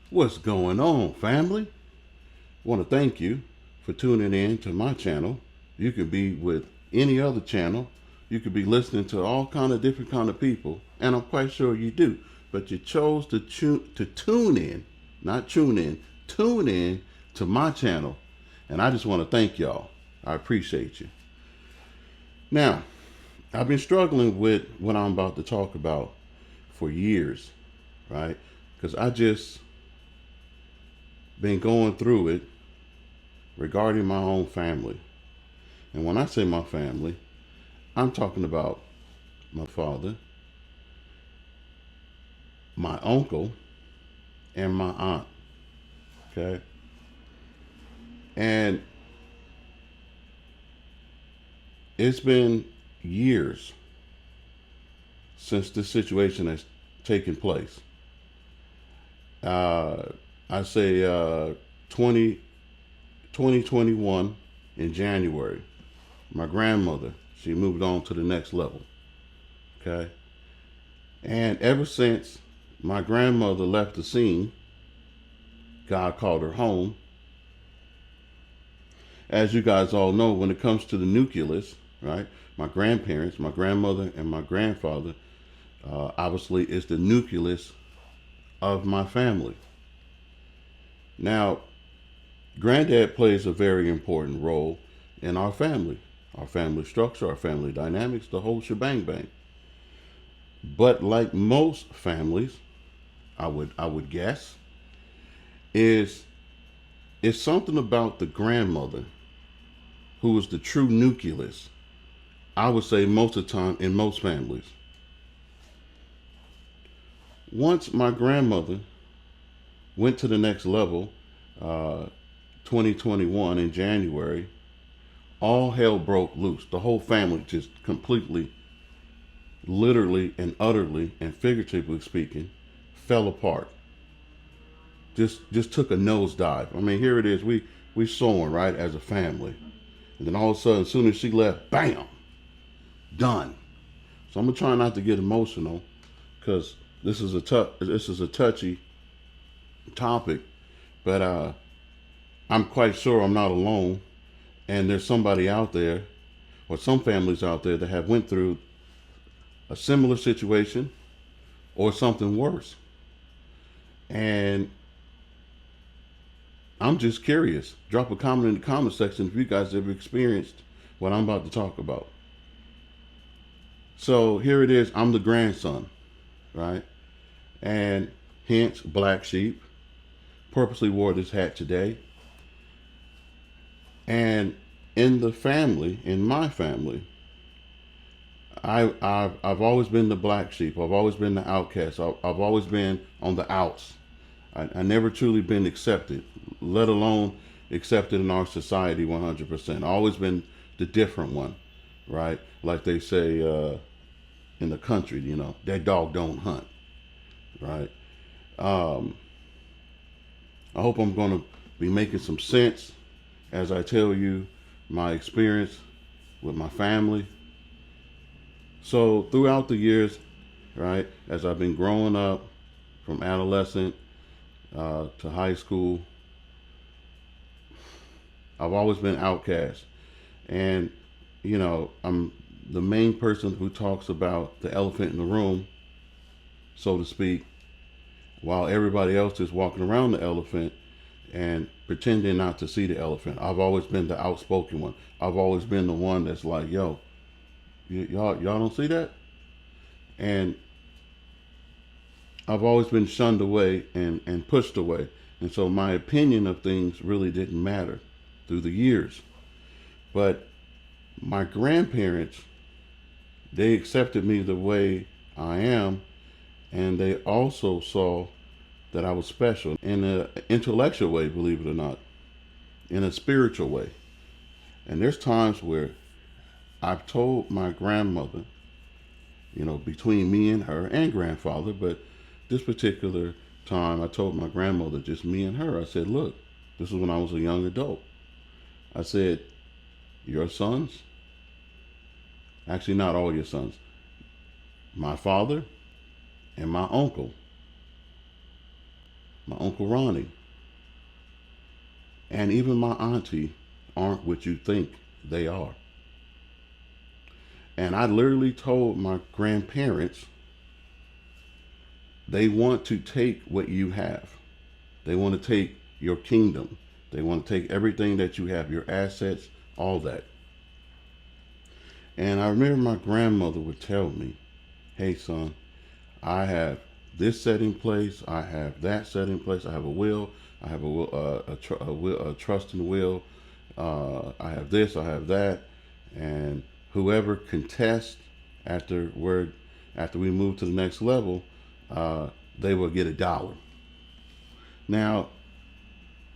What's going on, family? I want to thank you for tuning in to my channel. You could be with any other channel. You could be listening to all kind of different kind of people, and I'm quite sure you do. But you chose to tune in, not tune in, tune in to my channel, and I just want to thank y'all. I appreciate you. Now, I've been struggling with what I'm about to talk about for years, right? Because I just been going through it regarding my own family. And when I say my family, I'm talking about my father, my uncle, and my aunt. Okay? And it's been years since this situation has taken place. Uh, I say 20, 2021 in January. My grandmother, she moved on to the next level. Okay? And ever since my grandmother left the scene, God called her home. As you guys all know, when it comes to the nucleus, right? My grandparents, my grandmother, and my grandfather, obviously, is the nucleus of my family. Now, granddad plays a very important role in our family structure, our family dynamics, the whole shebang bang. But like most families, I would guess, is it's something about the grandmother who is the true nucleus. I would say most of the time in most families. Once my grandmother went to the next level, uh, 2021 in January, all hell broke loose. The whole family just completely, literally and utterly and figuratively speaking, fell apart. Just took a nosedive. I mean, here it is. We soaring right as a family, and then all of a sudden, as soon as she left, bam, done. So I'm gonna try not to get emotional, because this is a touchy topic, but I'm quite sure I'm not alone, and there's somebody out there, or some families out there that have went through a similar situation or something worse. And I'm just curious. Drop a comment in the comment section if you guys ever experienced what I'm about to talk about. So here it is. I'm the grandson, right? And hence black sheep. Purposely wore this hat today. And in the family, in my family, I've always been the black sheep. I've always been the outcast. I've always been on the outs. I never truly been accepted, let alone accepted in our society 100%. I've always been the different one, right? Like they say in the country, that dog don't hunt, right? Um, I hope I'm going to be making some sense as I tell you my experience with my family. So throughout the years, right, as I've been growing up from adolescent to high school, I've always been outcast. And, I'm the main person who talks about the elephant in the room, so to speak, while everybody else is walking around the elephant and pretending not to see the elephant. I've always been the outspoken one. I've always been the one that's like, yo, y'all don't see that? And I've always been shunned away and pushed away. And so my opinion of things really didn't matter through the years. But my grandparents, they accepted me the way I am, and they also saw that I was special in an intellectual way, believe it or not, in a spiritual way. And there's times where I've told my grandmother, between me and her and grandfather, but this particular time I told my grandmother, just me and her, I said, look, this is when I was a young adult. I said, your sons, actually not all your sons, my father and my uncle, my Uncle Ronnie, and even my auntie aren't what you think they are. And I literally told my grandparents they want to take what you have. They want to take your kingdom. They want to take everything that you have, your assets, all that. And I remember my grandmother would tell me, hey, son, I have this set in place. I have that set in place. I have a will. I have a trust and will. I have this. I have that. And whoever contests after after we move to the next level, they will get $1. Now,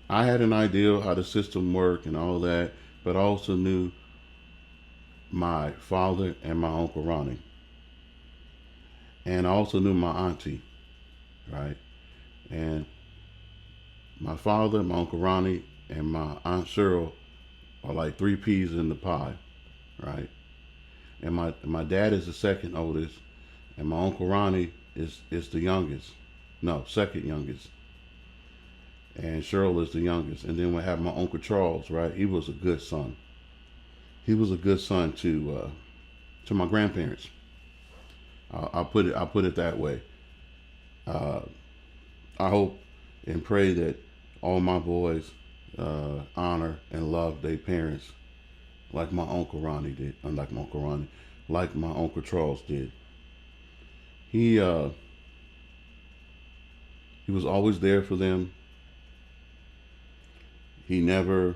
I had an idea how the system worked and all that, but I also knew my father and my Uncle Ronnie. And I also knew my auntie, right? And my father, my Uncle Ronnie, and my Aunt Cheryl are like three peas in the pie, right? And my dad is the second oldest, and my Uncle Ronnie is the youngest. No, second youngest. And Cheryl is the youngest. And then we have my Uncle Charles, right? He was a good son. He was a good son to my grandparents. I'll put it that way. I hope and pray that all my boys honor and love their parents like my Uncle Ronnie did. Unlike my Uncle Ronnie, like my Uncle Charles did. He was always there for them. He never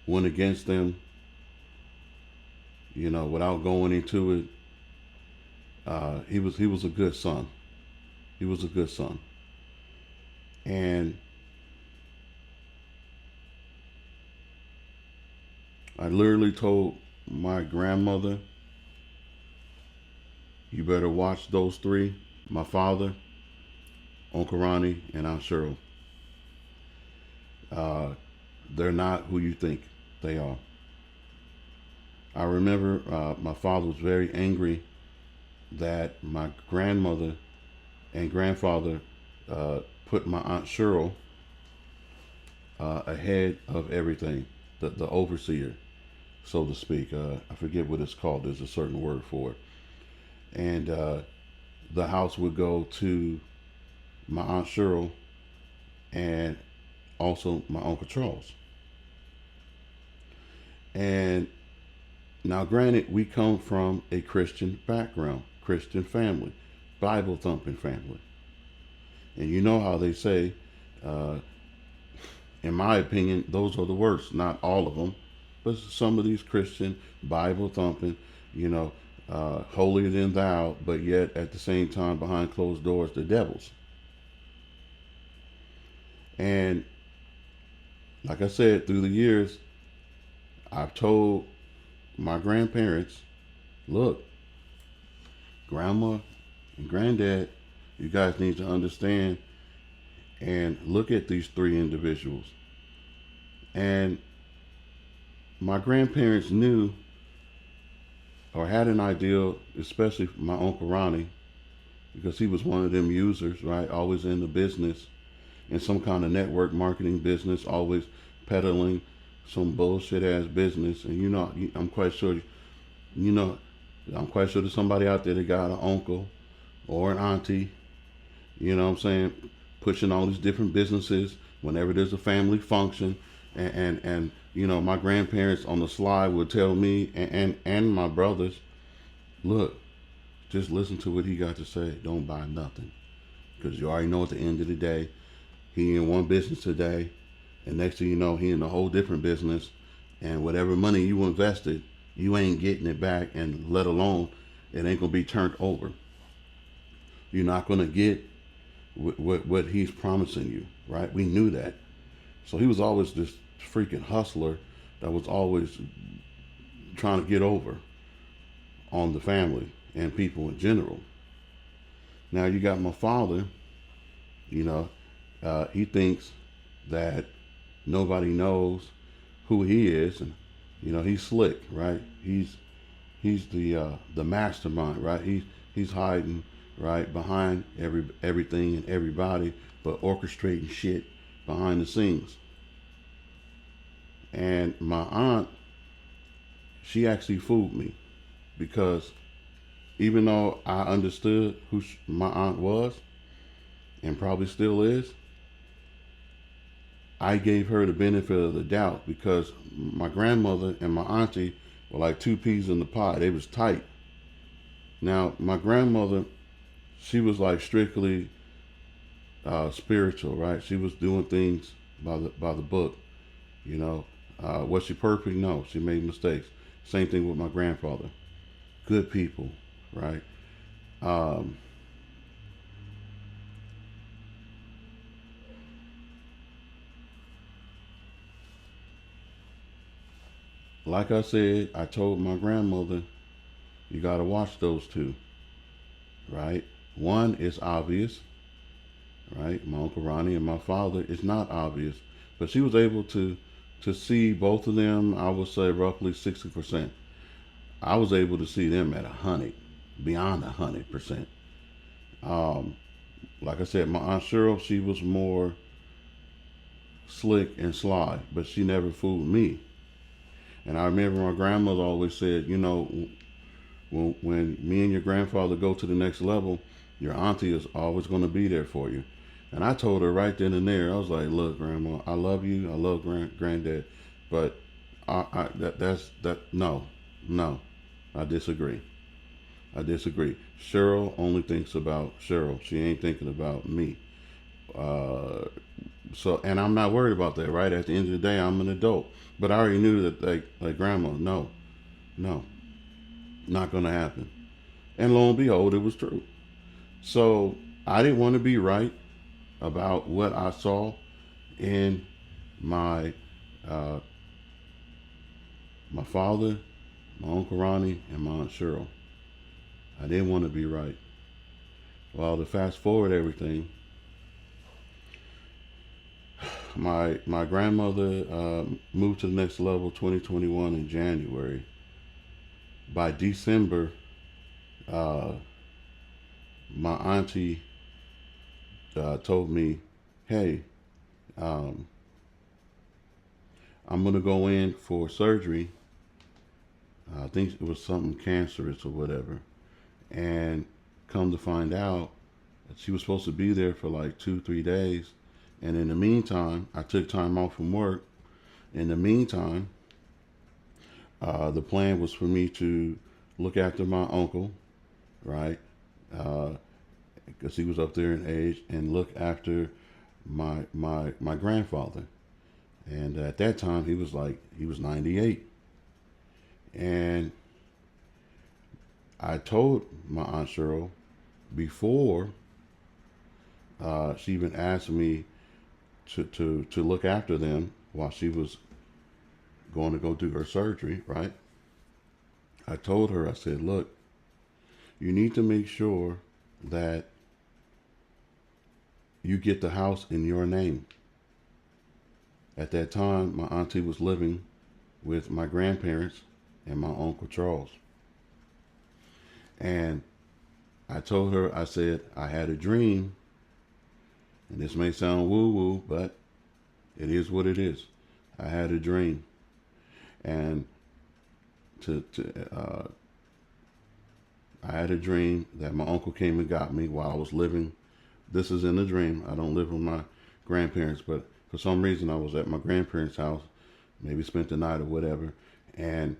went against them, without going into it. He was a good son. He was a good son. And I literally told my grandmother, you better watch those three, my father, Uncle Ronnie, and Aunt Cheryl. They're not who you think they are. I remember my father was very angry that my grandmother and grandfather put my Aunt Cheryl ahead of everything, the overseer, so to speak. I forget what it's called. There's a certain word for it. And the house would go to my Aunt Cheryl and also my Uncle Charles. And now, granted, we come from a Christian background, Christian family, Bible thumping family. And you know how they say, in my opinion, those are the worst. Not all of them, but some of these Christian, Bible thumping, holier than thou, but yet at the same time behind closed doors, the devils. And like I said, through the years, I've told my grandparents, look, grandma and granddad, you guys need to understand and look at these three individuals. And my grandparents knew or had an idea, especially my Uncle Ronnie, because he was one of them users, right? Always in the business, in some kind of network marketing business, always peddling some bullshit ass business. And I'm quite sure there's somebody out there that got an uncle or an auntie, what I'm saying, pushing all these different businesses whenever there's a family function. And my grandparents on the slide would tell me and my brothers, look, just listen to what he got to say. Don't buy nothing. Because you already know at the end of the day, he in one business today, and next thing you know, he in a whole different business, and whatever money you invested, you ain't getting it back, and let alone, it ain't going to be turned over. You're not going to get what he's promising you, right? We knew that. So he was always this freaking hustler that was always trying to get over on the family and people in general. Now you got my father, he thinks that nobody knows who he is, and he's slick, right? He's the mastermind, right? He's hiding right, behind everything and everybody, but orchestrating shit behind the scenes. And my aunt, she actually fooled me because even though I understood who my aunt was and probably still is, I gave her the benefit of the doubt because my grandmother and my auntie were like two peas in the pod. They was tight. Now my grandmother, she was like strictly spiritual, right? She was doing things by the book, you know. Was she perfect? No, she made mistakes. Same thing with my grandfather. Good people, right? Um, like I said, I told my grandmother, you got to watch those two, right? One is obvious, right? My Uncle Ronnie and my father is not obvious, but she was able to see both of them. I would say roughly 60%. I was able to see them at 100, beyond 100%. Um, like I said, my aunt Cheryl, she was more slick and sly, but she never fooled me. And I remember my grandmother always said, you know, when me and your grandfather go to the next level, your auntie is always going to be there for you. And I told her right then and there, I was like, look, Grandma, I love you. I love Granddad. But no, no, I disagree. I disagree. Cheryl only thinks about Cheryl. She ain't thinking about me. Uh, and I'm not worried about that, right? At the end of the day, I'm an adult. But I already knew that, like Grandma, no, no, not going to happen. And lo and behold, it was true. So I didn't want to be right about what I saw in my uh, my father, my Uncle Ronnie, and my Aunt Cheryl. I didn't want to be right. Well, to fast forward everything, my grandmother moved to the next level 2021 in January. By December, uh, my auntie told me, "Hey, um, I'm gonna go in for surgery. I think it was something cancerous or whatever." And come to find out, she was supposed to be there for like 2, 3 days. And in the meantime, I took time off from work. In the meantime, the plan was for me to look after my uncle, right? Because he was up there in age, and look after my grandfather. And at that time, he was 98. And I told my aunt Cheryl before she even asked me to look after them while she was going to go do her surgery, right? I told her, I said, look, you need to make sure that you get the house in your name. At that time, my auntie was living with my grandparents and my Uncle Charles. And I told her, I said, I had a dream, and this may sound woo woo, but it is what it is. I had a dream. And I had a dream that my uncle came and got me while I was living. This is in the dream. I don't live with my grandparents, but for some reason I was at my grandparents' house, maybe spent the night or whatever. And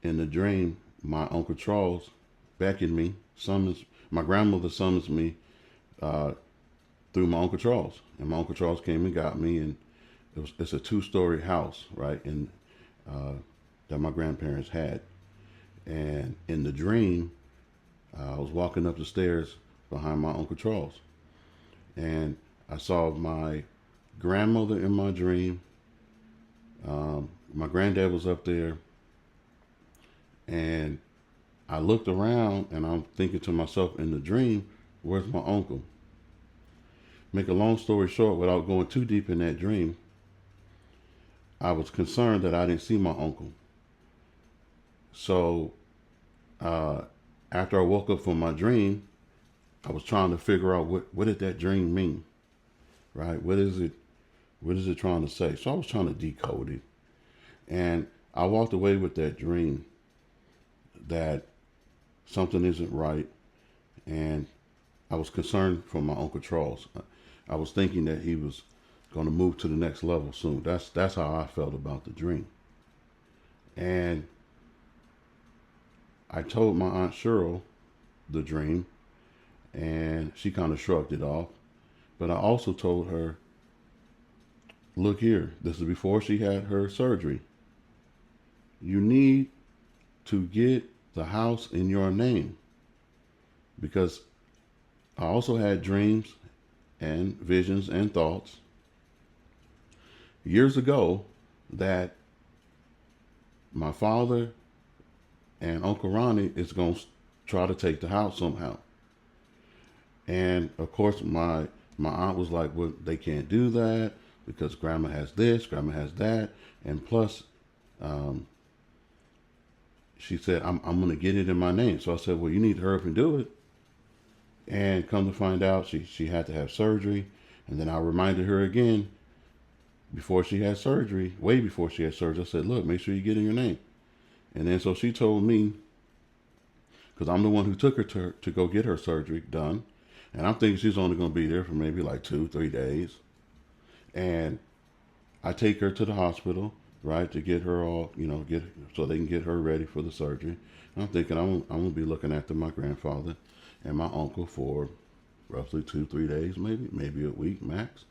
in the dream, my Uncle Charles beckoned me, summons my grandmother summons me uh, through my Uncle Charles, and my Uncle Charles came and got me, and it's a two-story house, right, and that my grandparents had. And in the dream, I was walking up the stairs behind my Uncle Charles, and I saw my grandmother in my dream. My granddad was up there, and I looked around, and I'm thinking to myself in the dream, where's my uncle? Make a long story short, without going too deep in that dream, I was concerned that I didn't see my uncle. So uh, after I woke up from my dream, I was trying to figure out what did that dream mean, right? What is it trying to say? So I was trying to decode it, and I walked away with that dream that something isn't right, and I was concerned for my Uncle Charles. I was thinking that he was going to move to the next level soon. That's how I felt about the dream. And I told my Aunt Cheryl the dream, and she kind of shrugged it off. But I also told her, look here, this is before she had her surgery. You need to get the house in your name, because I also had dreams and visions and thoughts years ago that my father and Uncle Ronnie is going to try to take the house somehow. And of course, my aunt was like, well, they can't do that because grandma has this, grandma has that. And plus, um, she said, I'm going to get it in my name. So I said, well, you need to hurry up and do it. And come to find out, she had to have surgery. And then I reminded her again before she had surgery, way before she had surgery. I said, look, make sure you get in your name. And then so she told me, because I'm the one who took her to go get her surgery done. And I'm thinking she's only going to be there for maybe like 2-3 days. And I take her to the hospital, right, to get her all, get so they can get her ready for the surgery. And I'm thinking I'm going to be looking after my grandfather and my uncle for roughly 2-3 days, maybe a week max,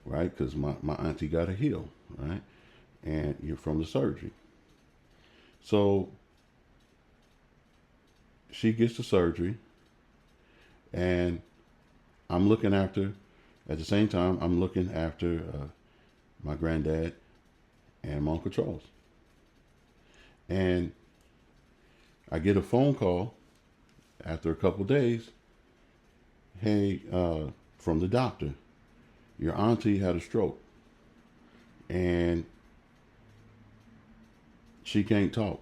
right? Because my auntie got a heel, right? And you're from the surgery. So she gets the surgery, and I'm looking after, at the same time, I'm looking after my granddad and my Uncle Charles. And I get a phone call after a couple days. Hey, from the doctor, your auntie had a stroke and she can't talk,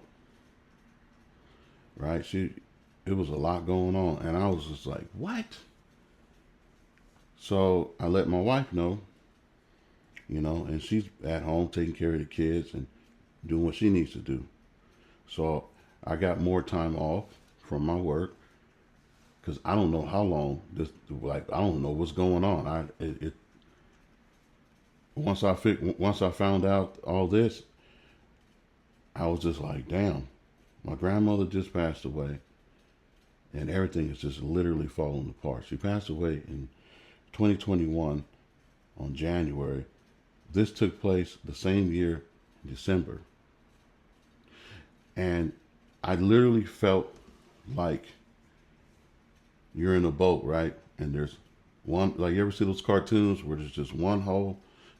right? It was a lot going on. And I was just like, what? So I let my wife know, and she's at home taking care of the kids and doing what she needs to do. So I got more time off from my work because I don't know how long this, like, I don't know what's going on. Once I found out all this, I was just like, damn, my grandmother just passed away, and everything is just literally falling apart. She passed away in 2021 on January. This took place the same year, December. And I literally felt like you're in a boat, right? And there's one, like you ever see those cartoons where there's just one hole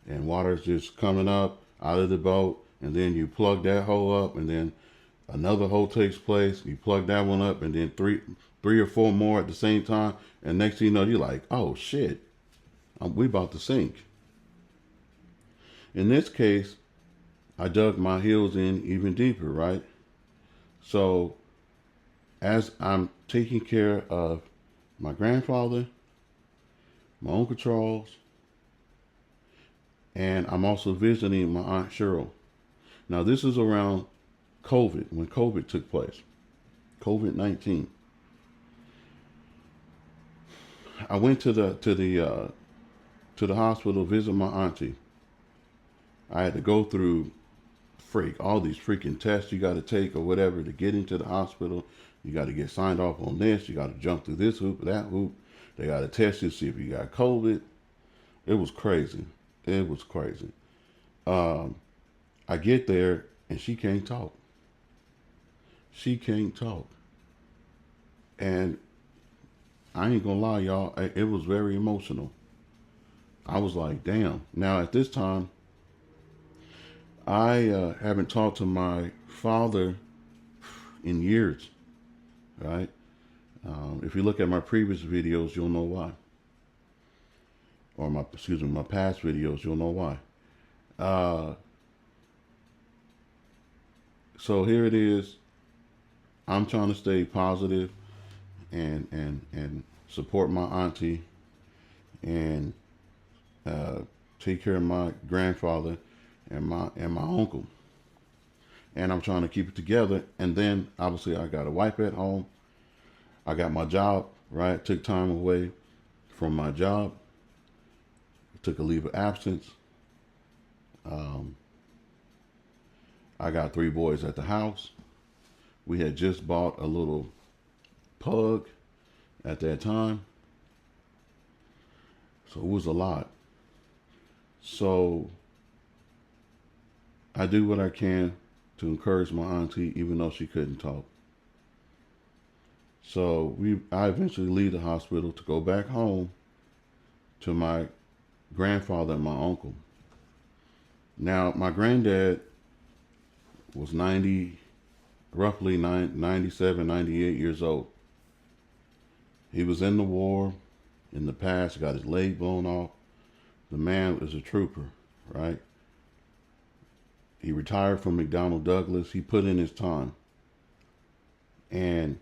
and water's just coming up out of the boat, and then you plug that hole up, and then another hole takes place, you plug that one up, and then three or four more at the same time, and next thing you know, you're like, oh shit, we about to sink. In this case, I dug my heels in even deeper, right? So as I'm taking care of my grandfather, my Uncle Charles, and I'm also visiting my Aunt Cheryl. Now this is around COVID, when COVID took place, COVID-19. I went to the hospital to visit my auntie. I had to go through all these freaking tests you got to take or whatever to get into the hospital. You got to get signed off on this. You got to jump through this hoop, that hoop. They got to test you to see if you got COVID. It was crazy. It was crazy. I get there and she can't talk. She can't talk. And I ain't gonna lie, y'all, it was very emotional. I was like, damn. Now at this time, I haven't talked to my father in years, right? If you look at my previous videos, you'll know why. Or my past videos, you'll know why. So here it is. I'm trying to stay positive and support my auntie, and uh, take care of my grandfather and my uncle. And I'm trying to keep it together. And then obviously I got a wife at home. I got my job, right? Took time away from my job. Took a leave of absence. Um, I got three boys at the house. We had just bought a little pug at that time. So it was a lot. So I do what I can to encourage my auntie, even though she couldn't talk. So I eventually leave the hospital to go back home to my grandfather and my uncle. Now, my granddad was 90, roughly 97, 98 years old. He was in the war in the past, got his leg blown off. The man was a trooper, right? He retired from McDonnell Douglas. He put in his time. And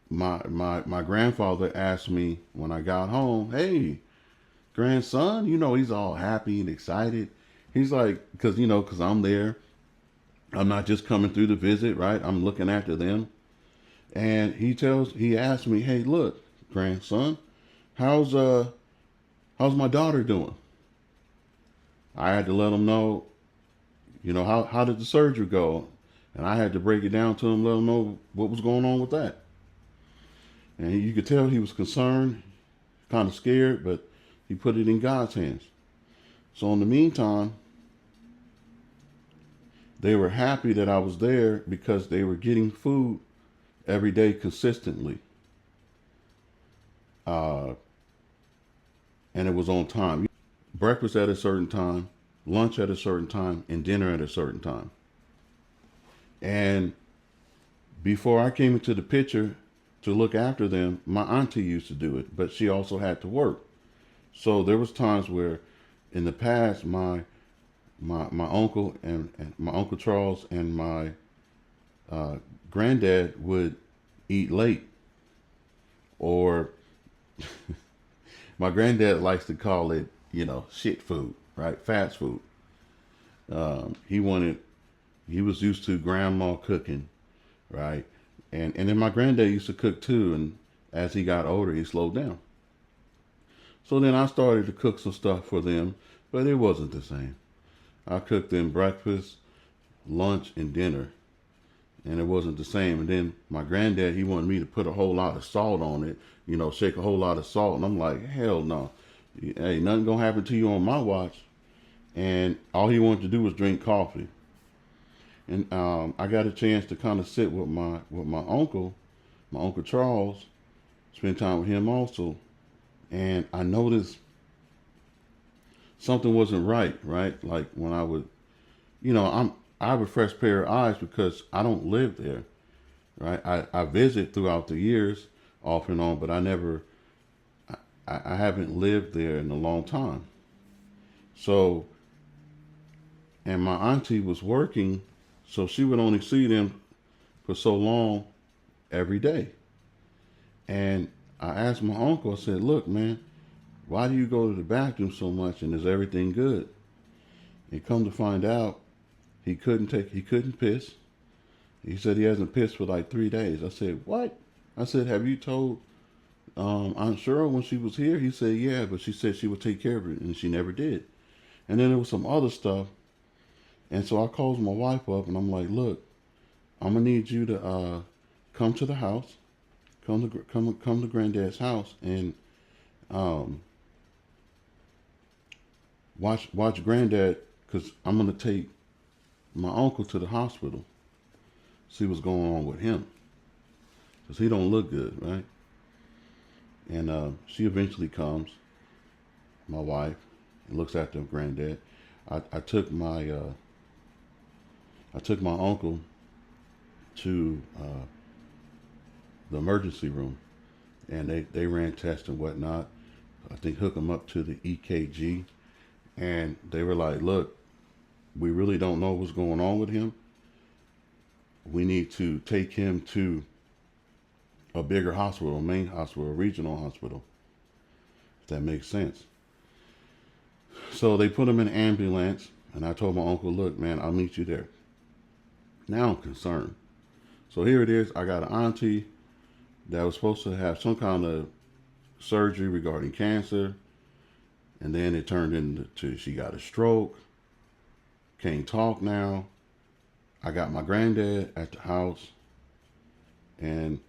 my grandfather asked me when I got home, hey, grandson, he's all happy and excited. He's like, because I'm there. I'm not just coming through to visit, right? I'm looking after them. And he asked me, hey, look, grandson, how's my daughter doing? I had to let him know, how did the surgery go? And I had to break it down to him, let him know what was going on with that. And you could tell he was concerned, kind of scared, but he put it in God's hands. So in the meantime, they were happy that I was there because they were getting food every day consistently. And it was on time. Breakfast at a certain time, lunch at a certain time, and dinner at a certain time. And before I came into the picture to look after them, my auntie used to do it, but she also had to work. So there was times where in the past my uncle and my Uncle Charles and my granddad would eat late, or my granddad likes to call it, shit food, right? Fast food. He was used to grandma cooking, right? And then my granddad used to cook too, and as he got older, he slowed down. So then I started to cook some stuff for them, but it wasn't the same. I cooked them breakfast, lunch, and dinner, and it wasn't the same. And then my granddad, he wanted me to put a whole lot of salt on it, shake a whole lot of salt. And I'm like, hell no. Hey, nothing gonna happen to you on my watch. And all he wanted to do was drink coffee. And I got a chance to kind of sit with my uncle, my Uncle Charles, spend time with him also. And I noticed something wasn't right. Like when I would, I have a fresh pair of eyes because I don't live there, right? I visit throughout the years off and on, but I haven't lived there in a long time. So, and my auntie was working, so she would only see them for so long every day. And I asked my uncle, I said, look, man, why do you go to the bathroom so much and is everything good? And come to find out, he couldn't piss. He said he hasn't pissed for like 3 days. I said, what? I said, have you told Aunt Cheryl when she was here? He said, yeah, but she said she would take care of it, and she never did. And then there was some other stuff. And so I called my wife up, and I'm like, look, I'm going to need you to come to the house, come to Granddad's house, and watch Granddad, because I'm going to take my uncle to the hospital, see what's going on with him, because he don't look good, right? And she eventually comes, my wife, and looks after Granddad. I took my uncle to the emergency room, and they ran tests and whatnot. I think hook him up to the EKG, and they were like, look, we really don't know what's going on with him. we need to take him to a bigger hospital, a main hospital, a regional hospital, if that makes sense. So they put him in an ambulance, and I told my uncle, look, man, I'll meet you there. Now I'm concerned. So here it is. I got an auntie that was supposed to have some kind of surgery regarding cancer, and then it turned into she got a stroke, can't talk now. I got my granddad at the house, and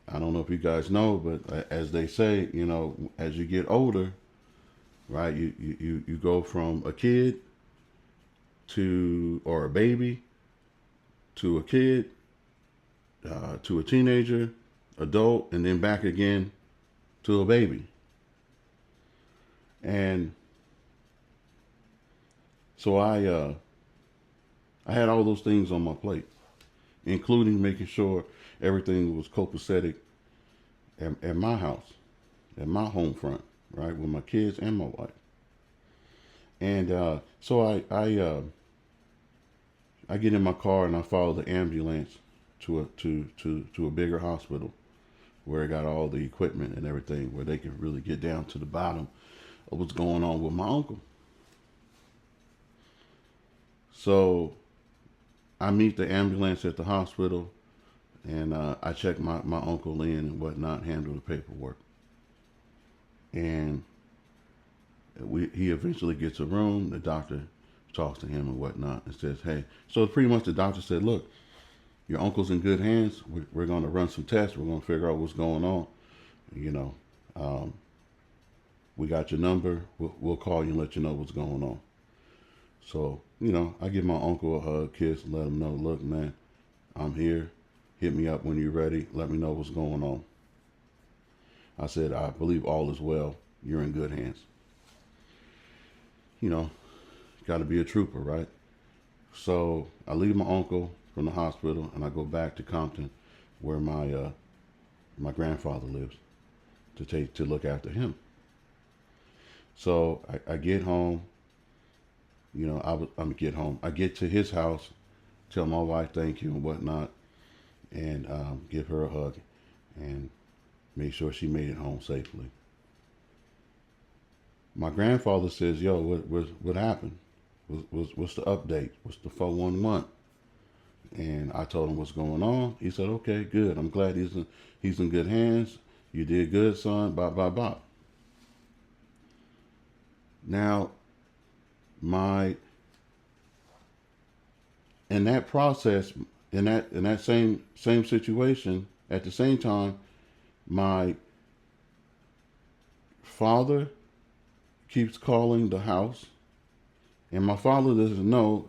I don't know if you guys know, but as they say, you know, as you get older, right, you go from a kid to, or a baby, to a kid, to a teenager, adult, and then back again to a baby. And so I had all those things on my plate, including making sure everything was copacetic at my house, at my home front, right, with my kids and my wife. And so I get in my car and I follow the ambulance to a bigger hospital where it got all the equipment and everything, where they can really get down to the bottom of what's going on with my uncle. So I meet the ambulance at the hospital, and I check my uncle in and whatnot, handle the paperwork. And he eventually gets a room. The doctor talks to him and whatnot and says, hey, so pretty much the doctor said, look, your uncle's in good hands. We're going to run some tests. We're going to figure out what's going on. You know, we got your number. We'll call you and let you know what's going on. So, you know, I give my uncle a hug, kiss, and let him know, look, man, I'm here. Hit me up when you're ready. Let me know what's going on. I said, I believe all is well. You're in good hands. You know, got to be a trooper, right? So I leave my uncle from the hospital and I go back to Compton, where my grandfather lives, to look after him. So I get home. You know, I'm get home. I get to his house, tell my wife thank you and whatnot, and give her a hug, and make sure she made it home safely. My grandfather says, "Yo, what happened? What's the update? What's the 411?" And I told him what's going on. He said, "Okay, good. I'm glad he's in good hands. You did good, son. Bye, bye, bye." Now, in that process, in that same situation, at the same time, my father keeps calling the house, and my father doesn't know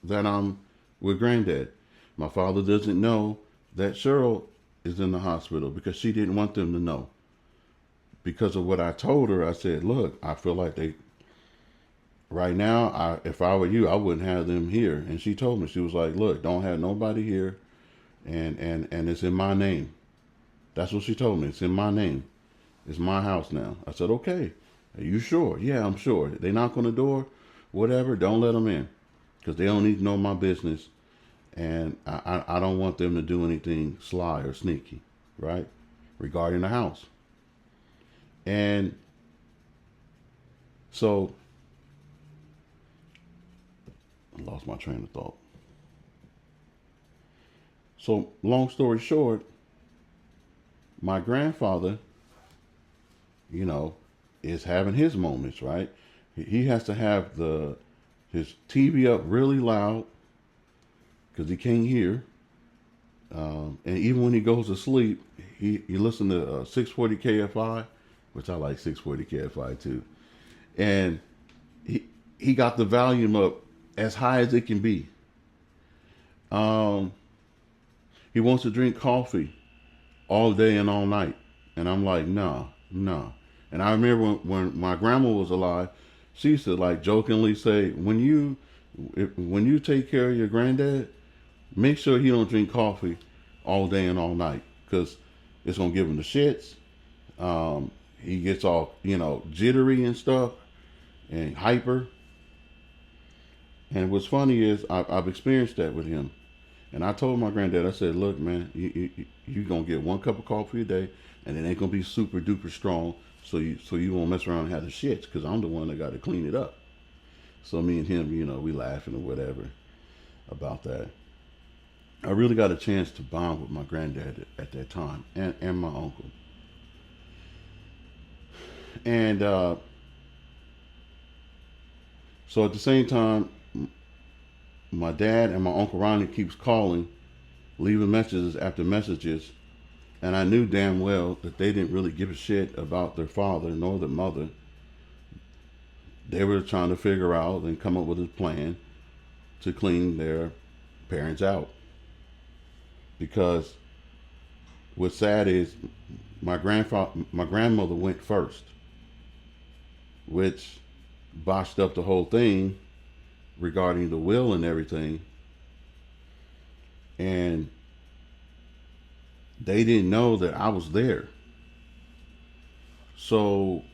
that I'm with granddad. My father doesn't know that Cheryl is in the hospital because she didn't want them to know. Because of what I told her, I said, look, I feel like right now, if I were you, I wouldn't have them here. And she told me, she was like, look, don't have nobody here, and it's in my name. That's what she told me. It's in my name. It's my house now. I said, okay. Are you sure? Yeah, I'm sure. They knock on the door, whatever, don't let them in, because they don't need to know my business, and I don't want them to do anything sly or sneaky, right, regarding the house. And so I lost my train of thought. So long story short, my grandfather, you know, is having his moments, right? He has to have his TV up really loud because he can't hear. And even when he goes to sleep, he listens to 640 KFI, which I like 640 KFI too. And he got the volume up as high as it can be. He wants to drink coffee all day and all night. And I'm like, nah. And I remember when my grandma was alive, she used to like jokingly say, when you take care of your granddad, make sure he don't drink coffee all day and all night, because it's gonna give him the shits. He gets all, jittery and stuff and hyper. And what's funny is I've experienced that with him. And I told my granddad, I said, look, man, you gonna get one cup of coffee a day, and it ain't gonna be super duper strong. So you won't mess around and have the shits, because I'm the one that got to clean it up. So me and him, we laughing or whatever about that. I really got a chance to bond with my granddad at that time, and my uncle. And so at the same time, my dad and my uncle Ronnie keeps calling, leaving messages after messages, and I knew damn well that they didn't really give a shit about their father nor their mother. They were trying to figure out and come up with a plan to clean their parents out. Because what's sad is my grandmother went first, which botched up the whole thing regarding the will and everything. And they didn't know that I was there. So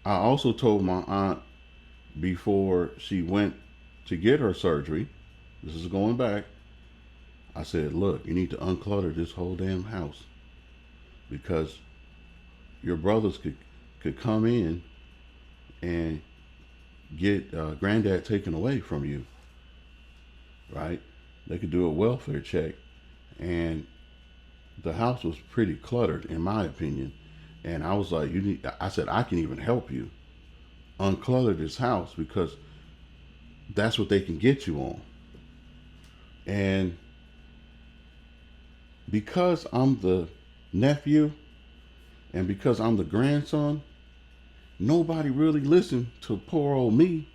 I also told my aunt before she went to get her surgery, this is going back, I said, look, you need to unclutter this whole damn house, because your brothers could come in and get granddad taken away from you, right? They could do a welfare check, and the house was pretty cluttered, in my opinion. And I was like, you need. I said, I can even help you unclutter this house, because that's what they can get you on. And because I'm the nephew and because I'm the grandson, nobody really listened to poor old me,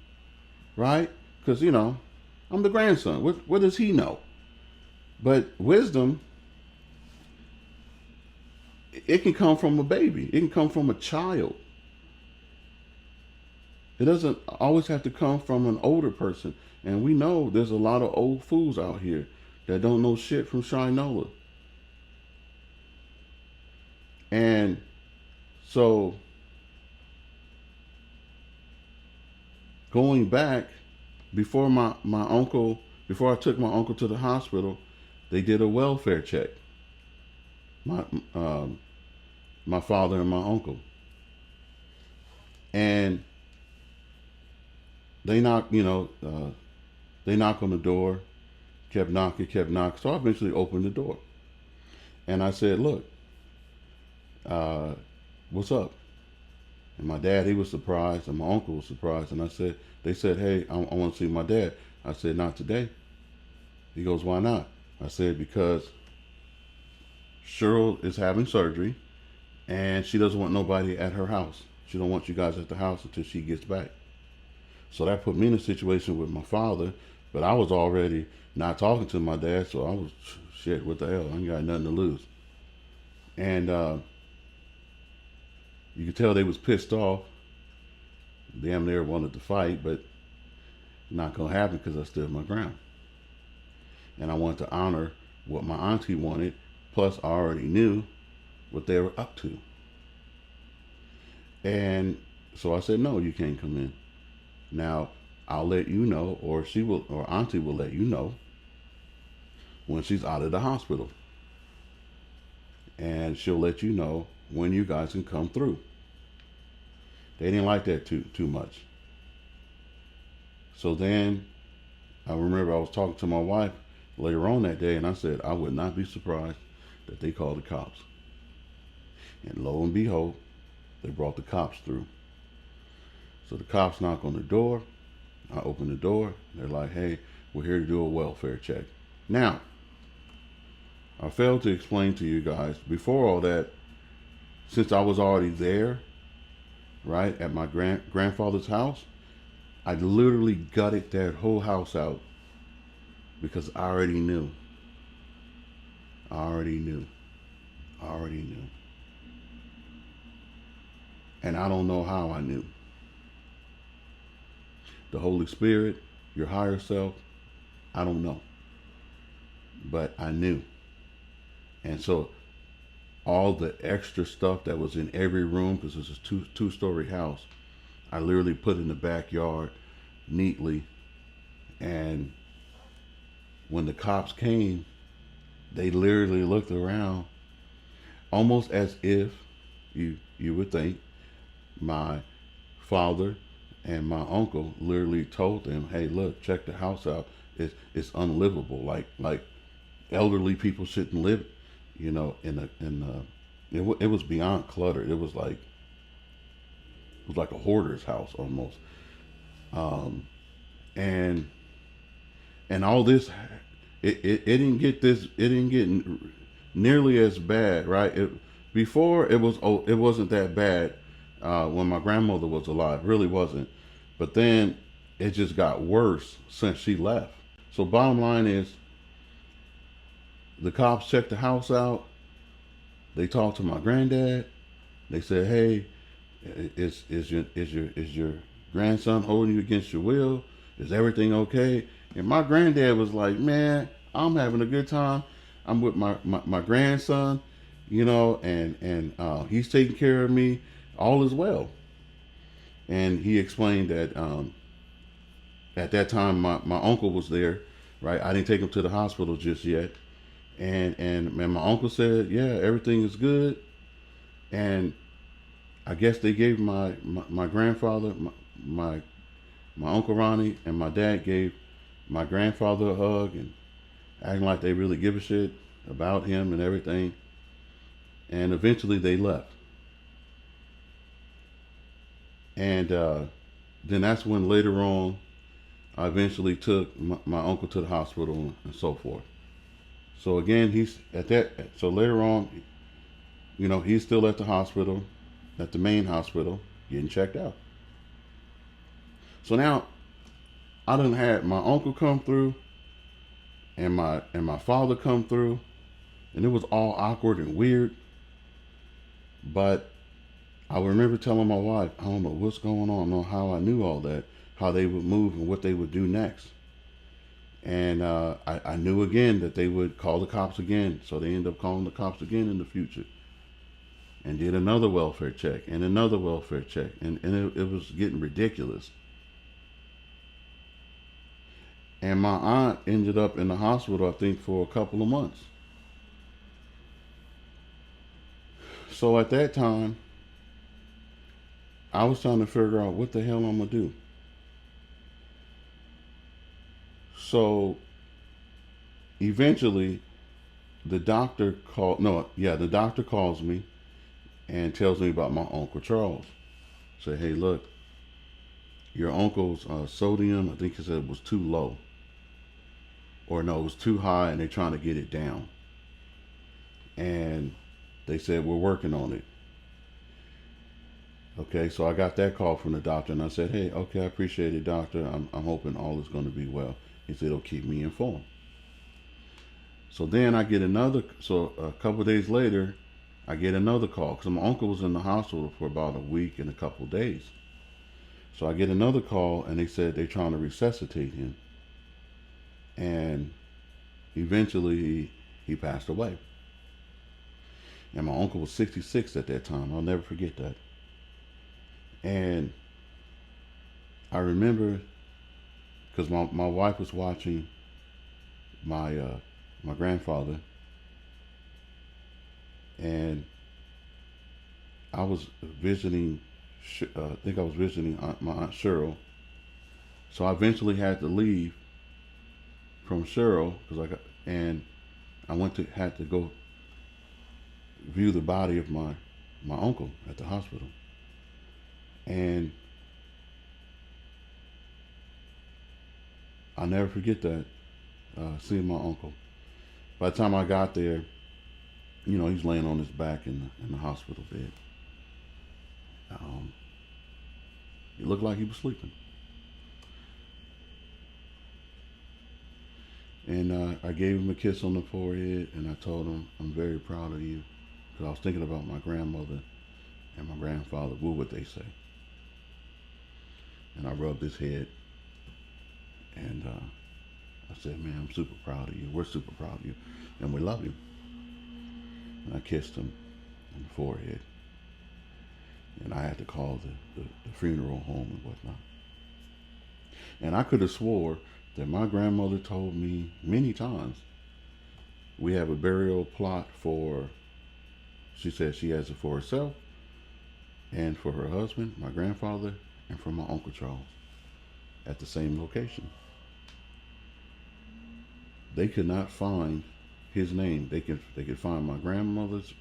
right? Because, I'm the grandson. What does he know? But wisdom, it can come from a baby, it can come from a child. It doesn't always have to come from an older person. And we know there's a lot of old fools out here that don't know shit from Shinola. And so, going back, before my uncle, before I took my uncle to the hospital, they did a welfare check. My my father and my uncle, and they knocked, they knocked on the door, kept knocking, kept knocking. So I eventually opened the door, and I said, "Look, uh, what's up?" And my dad, he was surprised, and my uncle was surprised. And they said, "Hey, I want to see my dad." I said, "Not today." He goes, "Why not?" I said, "Because Cheryl is having surgery, and she doesn't want nobody at her house. She don't want you guys at the house until she gets back." So that put me in a situation with my father, but I was already not talking to my dad, so I was, shit, what the hell? I ain't got nothing to lose. And you could tell they was pissed off. Damn near wanted to fight, but not gonna happen because I stood my ground. And I wanted to honor what my auntie wanted. Plus, I already knew what they were up to. And so I said, no, you can't come in. Now, I'll let you know, or auntie will let you know when she's out of the hospital. And she'll let you know when you guys can come through. They didn't like that too much. So then I remember I was talking to my wife later on that day, and I said I would not be surprised that they called the cops. And lo and behold, they brought the cops through. So the cops knock on the door. I open the door. They're like, "Hey, we're here to do a welfare check." Now, I failed to explain to you guys before all that, since I was already there, right, at my grandfather's house, I literally gutted that whole house out because I already knew. I already knew. I already knew. And I don't know how I knew. The Holy Spirit, your higher self, I don't know. But I knew. And so all the extra stuff that was in every room, because it's a two-story house, I literally put in the backyard neatly. And when the cops came, they literally looked around, almost as if you would think my father and my uncle literally told them, "Hey, look, check the house out. It's unlivable. Like elderly people shouldn't live, it was beyond cluttered. It was like a hoarder's house almost. Um, and and all this, it didn't get nearly as bad, right? Before it wasn't that bad when my grandmother was alive, really wasn't. But then it just got worse since she left. So bottom line is, the cops checked the house out. They talked to my granddad. They said, "Hey, is your grandson holding you against your will? Is everything okay?" And my granddad was like, "Man, I'm having a good time. I'm with my grandson, and he's taking care of me. All is well." And he explained that at that time my uncle was there, right? I didn't take him to the hospital just yet. And my uncle said, "Yeah, everything is good." And I guess they gave my grandfather, my my uncle Ronnie, and my dad gave my grandfather a hug, and acting like they really give a shit about him and everything. And eventually they left. And then that's when later on I eventually took my uncle to the hospital and so forth. So again, he's at that. So later on, he's still at the hospital, at the main hospital, getting checked out. So now I done had my uncle come through and my father come through, and it was all awkward and weird. But I remember telling my wife, "I don't know what's going on, I don't know how I knew all that, how they would move and what they would do next." And I knew again that they would call the cops again. So they ended up calling the cops again in the future, and did another welfare check and another welfare check. And it was getting ridiculous. And my aunt ended up in the hospital, I think, for a couple of months. So at that time, I was trying to figure out what the hell I'm going to do. So eventually, the doctor calls me and tells me about my Uncle Charles. Say, "Hey, look, your uncle's sodium, I think he said, was too low. Or no, it was too high, and they're trying to get it down. And they said, we're working on it." Okay, so I got that call from the doctor, and I said, "Hey, okay, I appreciate it, doctor. I'm hoping all is going to be well." He said he'll keep me informed. So then so a couple of days later, I get another call because my uncle was in the hospital for about a week and a couple of days. So I get another call, and they said they're trying to resuscitate him. And eventually he passed away. And my uncle was 66 at that time. I'll never forget that. And I remember because my wife was watching my grandfather, and I was visiting. I think I was visiting my aunt Cheryl. So I eventually had to leave from Cheryl because I had to go view the body of my uncle at the hospital. And I'll never forget that, seeing my uncle. By the time I got there, he's laying on his back in the hospital bed. Um, it looked like he was sleeping. And I gave him a kiss on the forehead, and I told him, "I'm very proud of you." Because I was thinking about my grandmother and my grandfather. What would they say? And I rubbed his head, and I said, "Man, I'm super proud of you. We're super proud of you, and we love you." And I kissed him on the forehead. And I had to call the funeral home and whatnot. And I could have swore that my grandmother told me many times. We have a burial plot for, she said she has it for herself and for her husband, my grandfather, and for my Uncle Charles at the same location. They could not find his name. They could find my grandmother's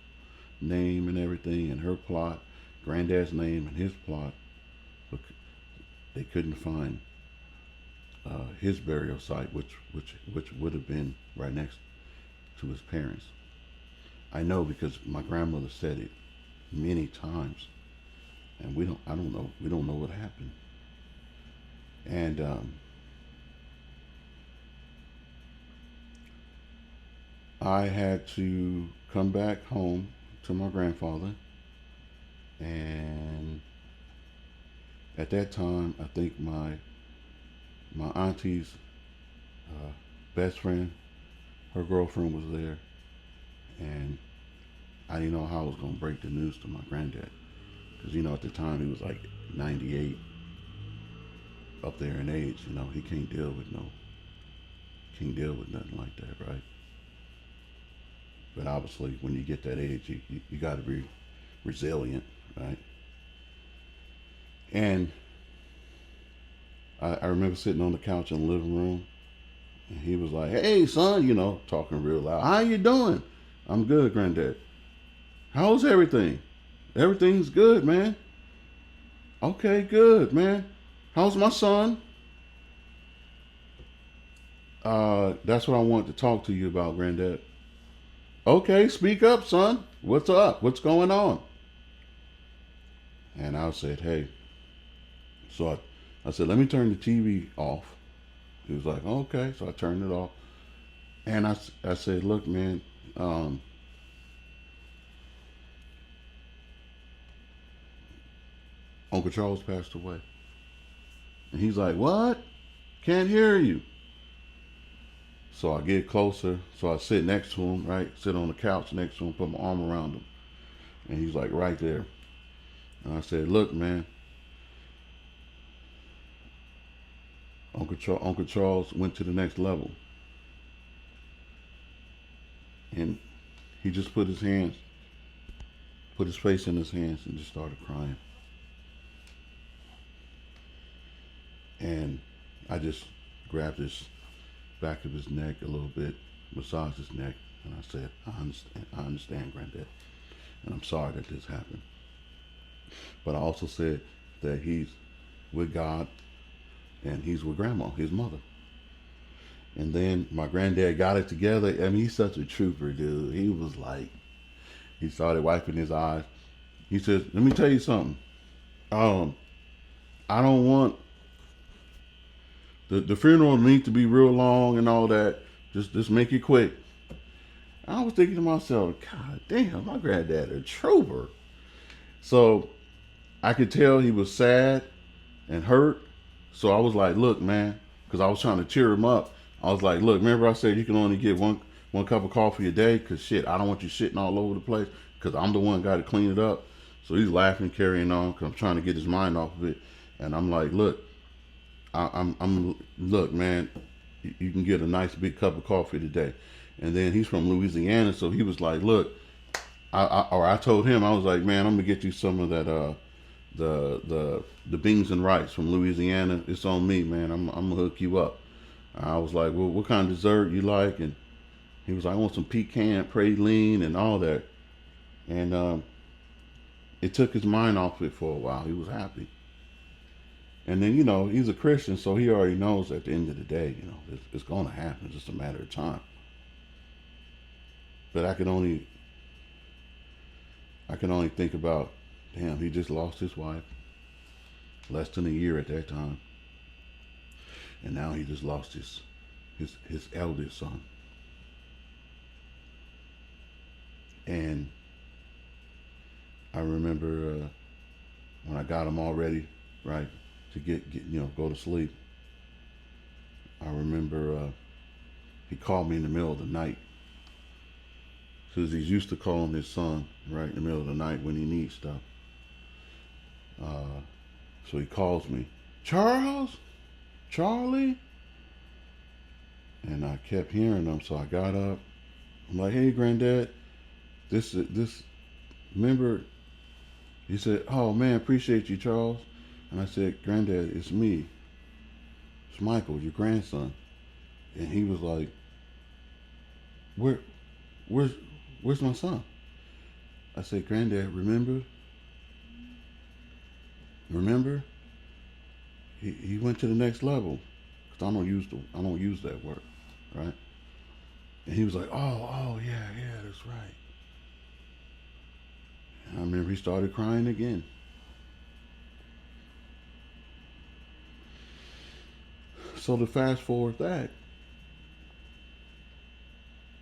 name and everything and her plot, granddad's name and his plot, but they couldn't find his burial site, which would have been right next to his parents. I know because my grandmother said it many times, and I don't know. We don't know what happened. And I had to come back home to my grandfather, and at that time, I think my auntie's uh, best friend, her girlfriend was there, and I didn't know how I was gonna break the news to my granddad, because at the time he was like 98, up there in age. He can't deal with nothing like that, right? But obviously, when you get that age, you got to be resilient, right? And I remember sitting on the couch in the living room, and he was like, "Hey, son," talking real loud. "How you doing?" "I'm good, Granddad." "How's everything?" "Everything's good, man." "Okay, good, man. How's my son?" That's what I wanted to talk to you about, Granddad." "Okay, speak up, son. What's up? What's going on?" And I said, "Hey." So I said, "Let me turn the TV off." He was like, "Okay." So I turned it off. And I said, "Look, man, Uncle Charles passed away." And he's like, "What? Can't hear you." So I get closer. So I sit next to him, right? Sit on the couch next to him, put my arm around him. And he's like right there. And I said, "Look, man, Uncle Charles went to the next level." And he just put his face in his hands and just started crying. And I just grabbed his back of his neck a little bit, massaged his neck, and I said, I understand, Granddad, and I'm sorry that this happened. But I also said that he's with God and he's with Grandma, his mother. And then my granddad got it together. I mean, he's such a trooper, dude. He was like, he started wiping his eyes. He says, "Let me tell you something. Um, I don't want the funeral needs to be real long and all that. Just make it quick." I was thinking to myself, God damn, my granddad a trooper. So I could tell he was sad and hurt. So I was like, "Look, man," because I was trying to cheer him up. I was like, "Look, remember I said you can only get one cup of coffee a day? Because shit, I don't want you shitting all over the place. Because I'm the one got to clean it up." So he's laughing, carrying on, because I'm trying to get his mind off of it. And I'm like, "Look, look, man, you can get a nice big cup of coffee today." And then he's from Louisiana, so he was like, "Look," I told him, I was like, "Man, I'm gonna get you some of that the beans and rice from Louisiana. It's on me, man. I'm gonna hook you up." I was like, "Well, what kind of dessert you like?" And he was like, "I want some pecan praline and all that." And it took his mind off it for a while. He was happy. And then he's a Christian, so he already knows at the end of the day, it's going to happen. It's just a matter of time. But I can only think about, damn, he just lost his wife, less than a year at that time, and now he just lost his eldest son. And I remember when I got him all ready, right, to get go to sleep. I remember he called me in the middle of the night, because he's used to calling his son right in the middle of the night when he needs stuff. So he calls me, "Charles, Charlie." And I kept hearing them, so I got up. I'm like, "Hey, Granddad, this. Remember?" He said, "Oh man, appreciate you, Charles." And I said, "Granddad, it's me. It's Michael, your grandson." And he was like, "Where, where's, where's my son?" I said, "Granddad, remember? He went to the next level, because I don't use that word, right?" And he was like, "Oh, yeah, that's right." And I remember he started crying again. So to fast forward that,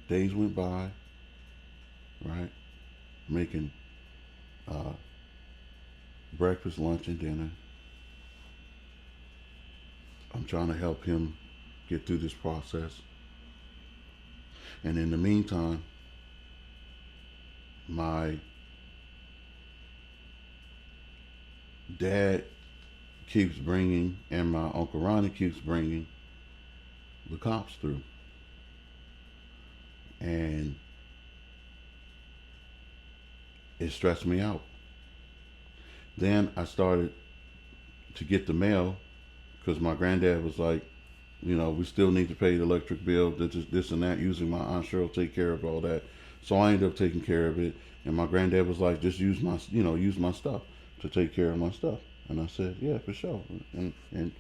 days went by, right? Making uh, breakfast, lunch, and dinner. I'm trying to help him get through this process. And in the meantime, my dad keeps bringing, and my Uncle Ronnie keeps bringing the cops through. And it stressed me out. Then I started to get the mail because my granddad was like, we still need to pay the electric bill, this and that. Usually my Aunt Cheryl take care of all that. So I ended up taking care of it. And my granddad was like, just use my stuff to take care of my stuff. And I said, yeah, for sure. And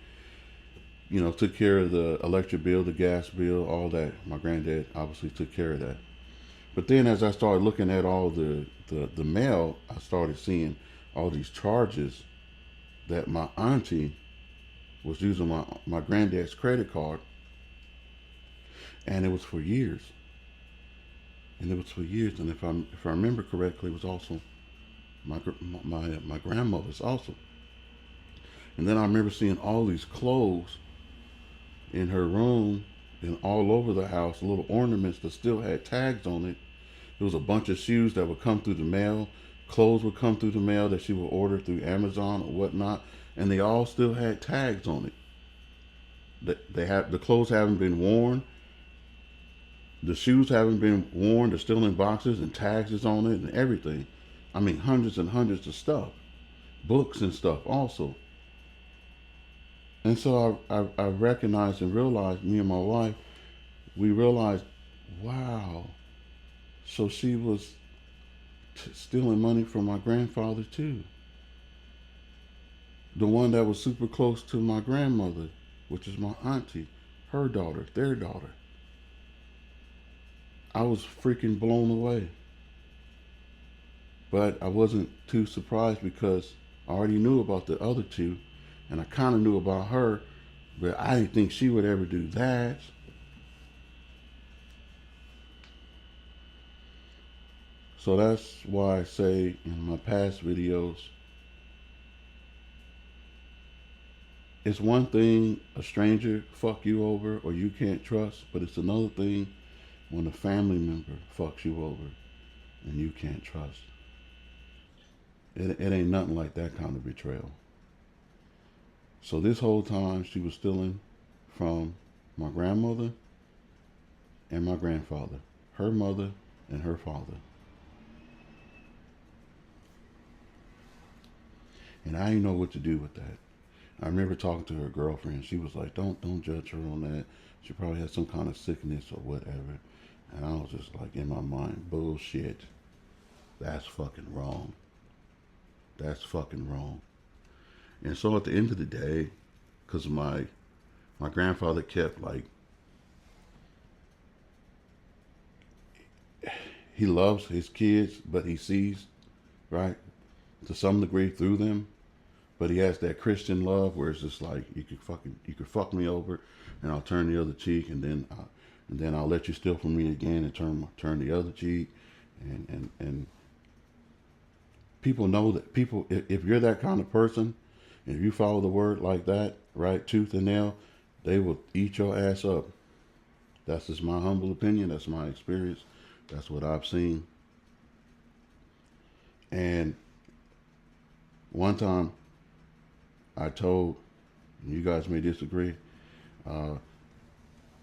took care of the electric bill, the gas bill, all that. My granddad obviously took care of that. But then as I started looking at all the mail, I started seeing all these charges that my auntie was using my granddad's credit card, and it was for years. And it was for years. And if I remember correctly, it was also my grandmother's also. And then I remember seeing all these clothes in her room and all over the house, little ornaments that still had tags on it. There was a bunch of shoes that would come through the mail, clothes would come through the mail that she would order through Amazon or whatnot, and they all still had tags on it. They have the clothes haven't been worn, the shoes haven't been worn. They're still in boxes and tags is on it and everything. I mean, hundreds and hundreds of stuff, books and stuff also. And so I recognized and realized, me and my wife, we realized, wow, so she was stealing money from my grandfather too. The one that was super close to my grandmother, which is my auntie, her daughter, their daughter. I was freaking blown away. But I wasn't too surprised because I already knew about the other two, and I kind of knew about her, but I didn't think she would ever do that. So that's why I say in my past videos, it's one thing a stranger fuck you over or you can't trust, but it's another thing when a family member fucks you over and you can't trust. It ain't nothing like that kind of betrayal. So this whole time she was stealing from my grandmother and my grandfather, her mother and her father. And I didn't know what to do with that. I remember talking to her girlfriend. She was like, "Don't judge her on that. She probably has some kind of sickness or whatever." And I was just like in my mind, bullshit. That's fucking wrong. That's fucking wrong. And so at the end of the day, because my grandfather kept like, he loves his kids, but he sees, right, to some degree through them. But he has that Christian love where it's just like, you could fuck me over, and I'll turn the other cheek, and then I'll let you steal from me again and turn the other cheek, and people know that people, if you're that kind of person, if you follow the word like that, right, tooth and nail, they will eat your ass up. That's just my humble opinion. That's my experience. That's what I've seen. And one time I told, and you guys may disagree, uh,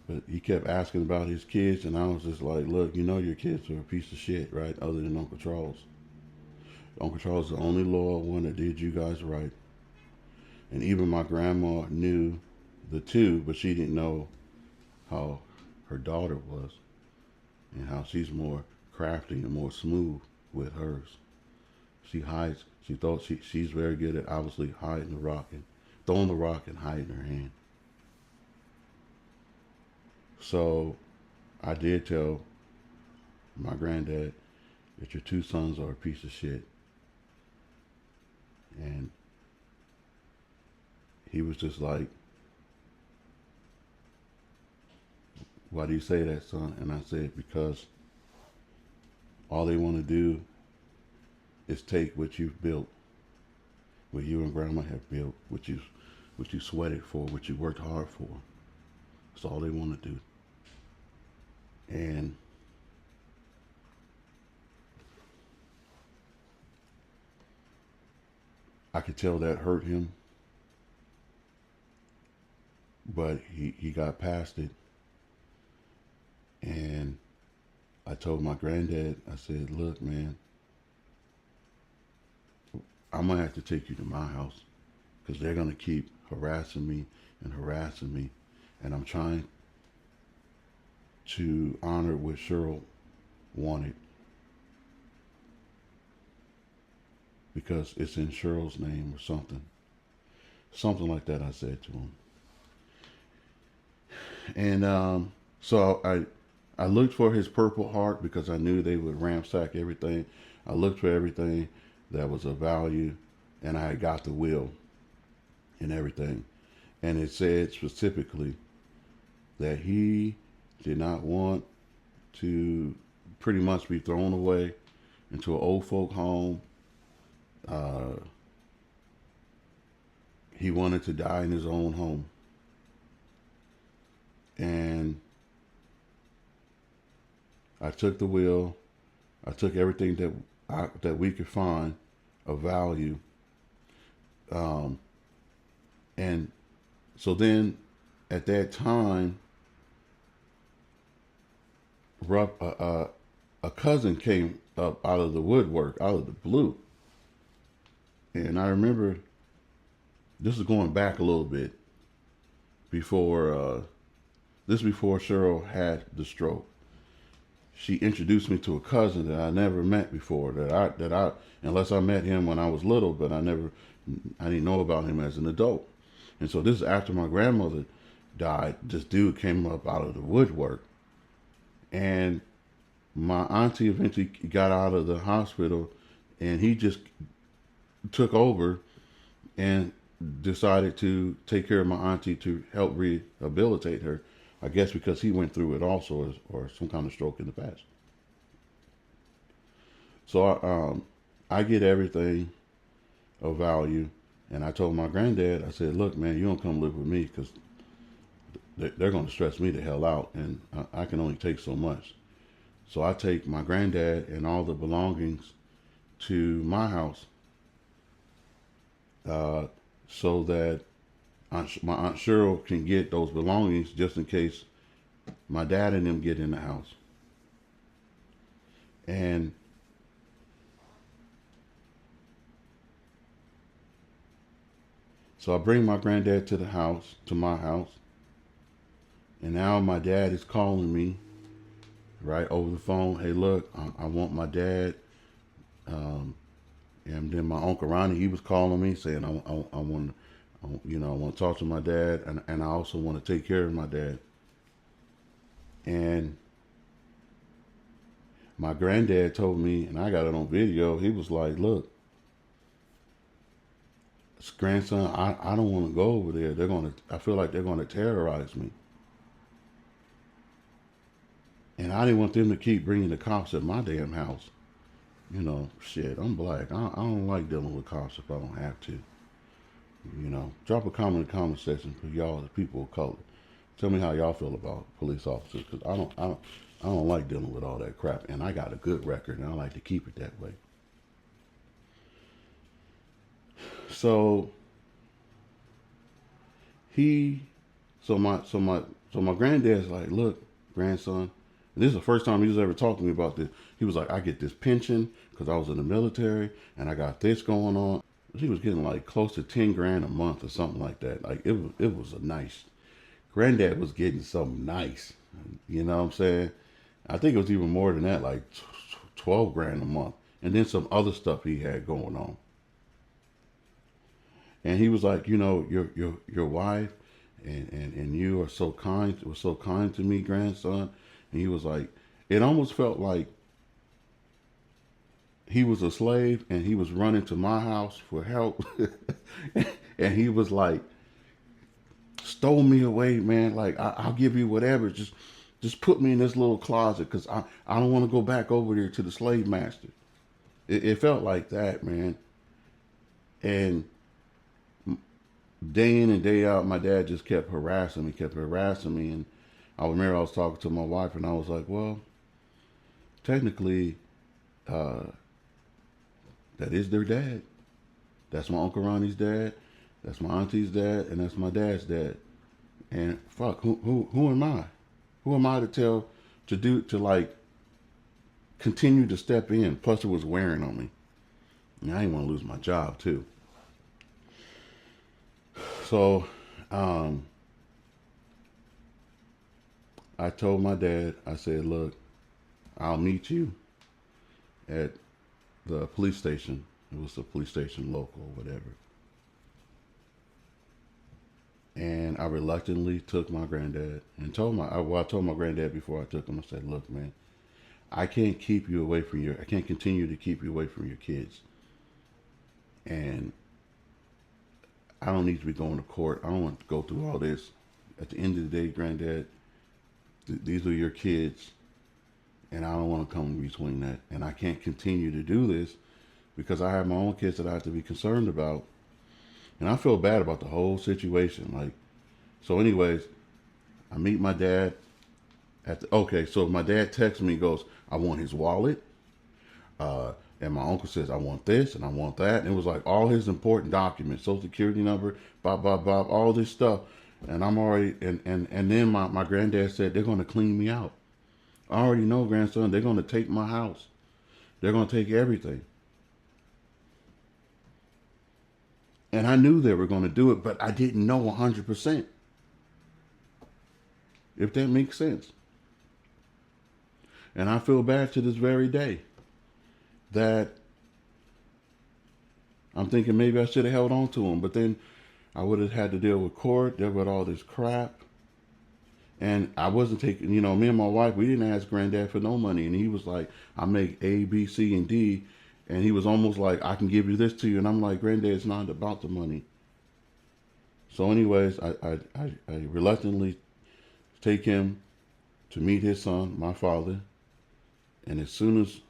But he kept asking about his kids, and I was just like, look, you know your kids are a piece of shit, right? Other than Uncle Charles. Uncle Charles is the only loyal one that did you guys right. And even my grandma knew the two, but she didn't know how her daughter was and how she's more crafty and more smooth with hers. She hides. She thought she's very good at obviously hiding the rock and throwing the rock and hiding her hand. So I did tell my granddad that your two sons are a piece of shit, and he was just like, "Why do you say that, son?" And I said, "Because all they want to do is take what you've built, what you and grandma have built, what you sweated for, what you worked hard for. That's all they want to do." And I could tell that hurt him, but he got past it. And I told my granddad, I said, look, man, I'm going to have to take you to my house because they're going to keep harassing me and harassing me. And I'm trying to honor what Cheryl wanted because it's in Cheryl's name or something. Something like that, I said to him. And so I looked for his Purple Heart because I knew they would ransack everything. I looked for everything that was of value, and I got the will and everything. And it said specifically that he did not want to pretty much be thrown away into an old folk home. Uh, he wanted to die in his own home. And I took the will. I took everything that we could find of value. Um, and so then at that time, a cousin came up out of the woodwork, out of the blue. And I remember this is going back a little bit before before Cheryl had the stroke. She introduced me to a cousin that I never met before. That I unless I met him when I was little, but I didn't know about him as an adult. And so this is after my grandmother died. This dude came up out of the woodwork, and my auntie eventually got out of the hospital, and he just took over and decided to take care of my auntie to help rehabilitate her. I guess because he went through it also, or some kind of stroke in the past. So I get everything of value, and I told my granddad, I said, "Look, man, you don't come live with me because they're going to stress me the hell out, and I can only take so much." So I take my granddad and all the belongings to my house, uh, so that my aunt Cheryl can get those belongings just in case my dad and them get in the house. And so I bring my granddad to the house, to my house, and now my dad is calling me right over the phone. Hey, look, I want my dad. Um, and then my uncle Ronnie, he was calling me saying, I want, I want to talk to my dad, and I also want to take care of my dad. And my granddad told me, and I got it on video. He was like, "Look, grandson, I don't want to go over there. I feel like they're gonna terrorize me." And I didn't want them to keep bringing the cops at my damn house. Shit, I'm black. I don't like dealing with cops if I don't have to. Drop a comment in the comment section for y'all, the people of color. Tell me how y'all feel about police officers, because I don't like dealing with all that crap, and I got a good record, and I like to keep it that way. So he, so my So my granddad's like, look, grandson, and this is the first time he was ever talking to me about this. He was like, I get this pension because I was in the military and I got this going on. He was getting like close to 10 grand a month or something like that. Like it was a nice, granddad was getting something nice. You know what I'm saying? I think it was even more than that, like 12 grand a month. And then some other stuff he had going on. And he was like, your wife and you are so kind, was so kind to me, grandson. And he was like, it almost felt like he was a slave and he was running to my house for help. And he was like, stole me away, man. Like, I'll give you whatever. Just put me in this little closet because I don't want to go back over there to the slave master. It felt like that, man. And day in and day out, my dad just kept harassing me. And I remember I was talking to my wife, and I was like, well, technically, uh, that is their dad. That's my Uncle Ronnie's dad. That's my auntie's dad, and that's my dad's dad. And fuck, who am I? Who am I to tell to like continue to step in? Plus, it was wearing on me. And I didn't want to lose my job too. So, I told my dad, I said, look, I'll meet you at the police station. It was the police station local, whatever. And I reluctantly took my granddad and I told my granddad before I took him, I said, look, man, I can't continue to keep you away from your kids. And I don't need to be going to court. I don't want to go through all this. At the end of the day, granddad, these are your kids, and I don't want to come in between that. And I can't continue to do this because I have my own kids that I have to be concerned about. And I feel bad about the whole situation. Like, so anyways, I meet my dad okay, so my dad texts me, goes, I want his wallet. And my uncle says, I want this and I want that. And it was like all his important documents, social security number, blah, blah, blah, all this stuff. And I'm already, and then my granddad said, they're going to clean me out. I already know, grandson, they're going to take my house. They're going to take everything. And I knew they were going to do it, but I didn't know 100%. If that makes sense. And I feel bad to this very day that I'm thinking maybe I should have held on to him, but then I would have had to deal with court, deal with all this crap. And I wasn't taking, me and my wife, we didn't ask granddad for no money. And he was like, I make A, B, C, and D. And he was almost like, I can give you this to you. And I'm like, granddad, it's not about the money. So anyways, I reluctantly take him to meet his son, my father. And as soon as,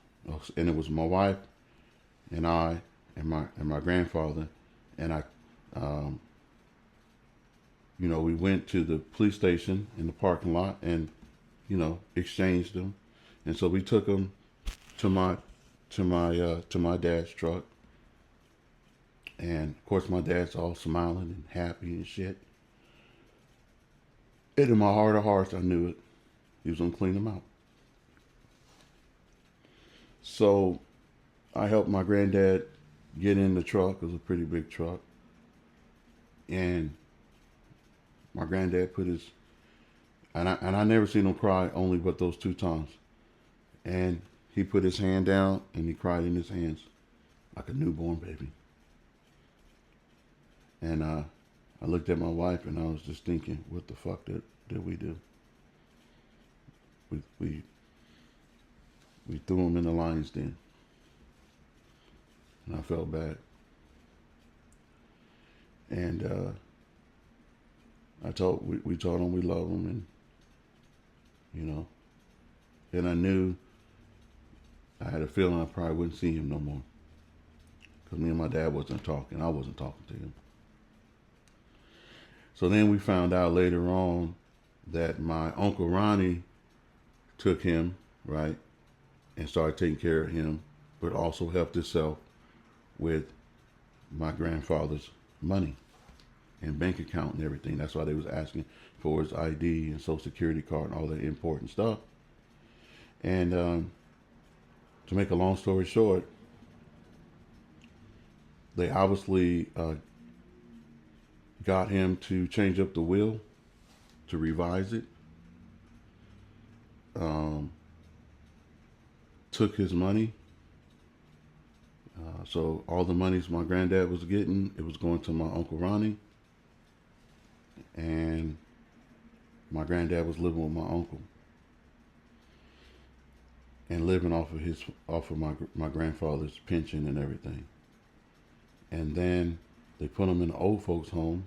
and it was my wife and I and my grandfather, and I, we went to the police station in the parking lot and, exchanged them. And so we took him to my dad's truck. And of course my dad's all smiling and happy and shit. And in my heart of hearts, I knew it. He was gonna clean them out. So I helped my granddad get in the truck. It was a pretty big truck. And my granddad put his, and I never seen him cry only but those 2 times. And he put his hand down and he cried in his hands like a newborn baby. And I looked at my wife and I was just thinking, what the fuck did we do? We threw him in the lion's den. And I felt bad. And we told him we love him, and I knew, I had a feeling I probably wouldn't see him no more. Because me and my dad wasn't talking. I wasn't talking to him. So then we found out later on that my Uncle Ronnie took him, right, and started taking care of him, but also helped himself with my grandfather's money. and bank account and everything. That's why they was asking for his ID and social security card and all that important stuff. And to make a long story short, they obviously got him to change up the will, to revise it. Um, Took his money. So all the monies my granddad was getting, it was going to my Uncle Ronnie. And my granddad was living with my uncle and living off of my grandfather's pension and everything. And then they put him in an old folks home.